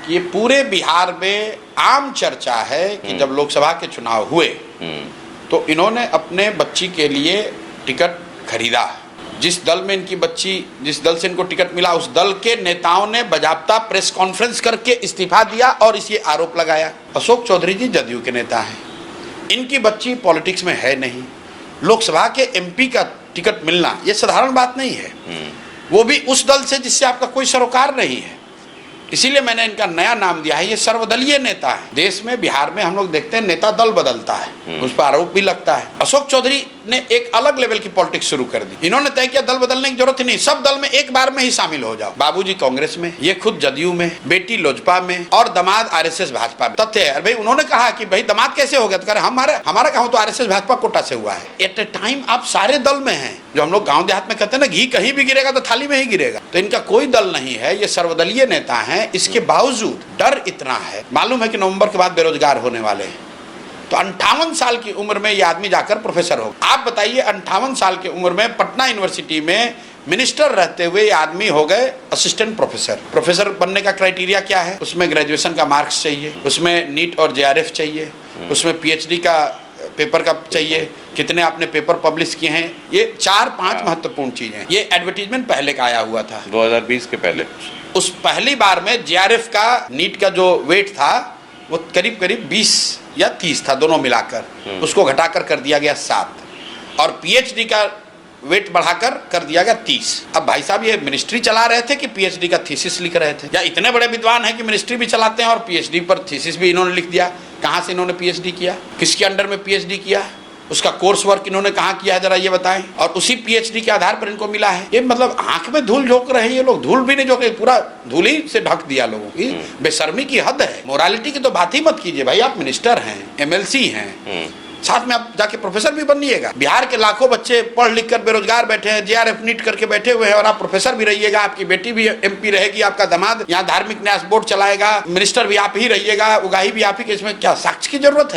कि ये पूरे बिहार में आम चर्चा है कि जब लोकसभा के चुनाव हुए तो इन्होंने अपने बच्ची के लिए टिकट खरीदा। जिस दल में इनकी बच्ची, जिस दल से इनको टिकट मिला, उस दल के नेताओं ने बाकायदा प्रेस कॉन्फ्रेंस करके इस्तीफा दिया और इस ये आरोप लगाया। अशोक चौधरी जी जदयू के नेता हैं, इनकी बच्ची पॉलिटिक्स में है नहीं, लोकसभा के एमपी का टिकट मिलना ये साधारण बात नहीं है, वो भी उस दल से जिससे आपका कोई सरोकार नहीं है। इसीलिए मैंने इनका नया नाम दिया है, ये सर्वदलीय नेता है। देश में, बिहार में हम लोग देखते हैं नेता दल बदलता है, उस पर आरोप भी लगता है। अशोक चौधरी ने एक अलग लेवल की पॉलिटिक्स शुरू कर दी। इन्होंने तय किया दल बदलने की जरूरत ही नहीं, सब दल में एक बार में ही शामिल हो जाओ। बाबूजी कांग्रेस में, ये खुद जदयू में, बेटी लोजपा में और दामाद आरएसएस भाजपा में। तथ्य है भाई, उन्होंने कहा कि भाई दामाद कैसे हो गया, तो कह रहे हमारा गाँव तो आरएसएस भाजपा कोटा से हुआ है। एट ए टाइम आप सारे दल में हैं, जो हम लोग गाँव देहात में कहते हैं ना, घी कहीं भी गिरेगा तो थाली में ही गिरेगा। तो इनका कोई दल नहीं है, ये सर्वदलीय नेता है। इसके बावजूद डर इतना है, मालूम है कि नवंबर के बाद बेरोजगार होने वाले हैं, तो 58 साल की उम्र में ये आदमी जाकर प्रोफेसर हो। आप बताइए, 58 साल की उम्र में पटना यूनिवर्सिटी में मिनिस्टर रहते हुए ये आदमी हो गए असिस्टेंट प्रोफेसर। प्रोफेसर बनने का क्राइटेरिया क्या है? उसमें ग्रेजुएशन का मार्क्स चाहिए, उसमें नीट और जेआरएफ चाहिए, उसमें पीएचडी का पेपर का चाहिए, कितने आपने पेपर पब्लिश किए हैं, ये 4-5 महत्वपूर्ण चीजें। ये एडवर्टीजमेंट पहले का आया हुआ था 2020 के पहले। उस पहली बार में जेआरएफ का नीट का जो वेट था वो करीब 20 या 30 था, दोनों मिलाकर। उसको घटाकर कर दिया गया 7 और पीएचडी का वेट बढ़ाकर कर दिया गया 30। अब भाई साहब ये मिनिस्ट्री चला रहे थे कि पीएचडी का थीसिस लिख रहे थे, या इतने बड़े विद्वान हैं कि मिनिस्ट्री भी चलाते हैं और पीएचडी पर थीसिस भी इन्होंने लिख दिया। कहाँ से इन्होंने पीएचडी किया, किसके अंडर में पीएचडी किया, उसका कोर्स वर्क इन्होंने कहाँ किया है, जरा ये बताएं। और उसी पीएचडी के आधार पर इनको मिला है। ये मतलब आंख में धूल झोंक रहे हैं ये लोग, धूल भी नहीं झोंके, पूरा धूल ही से ढक दिया लोगों की। बेशर्मी की हद है। मोरालिटी की तो बात ही मत कीजिए भाई, आप मिनिस्टर हैं, एमएलसी हैं, साथ में आप जाके प्रोफेसर भी बनिएगा। बिहार के लाखों बच्चे पढ़ लिख कर बेरोजगार बैठे हैं, जेआरएफ नीट करके बैठे हुए हैं, और आप प्रोफेसर भी रहिएगा, आपकी बेटी भी एमपी रहेगी, आपका दामाद यहाँ धार्मिक न्यास बोर्ड चलाएगा, मिनिस्टर भी आप ही रहिएगा, उगाही भी आप ही के। इसमें क्या साक्ष्य की जरूरत है?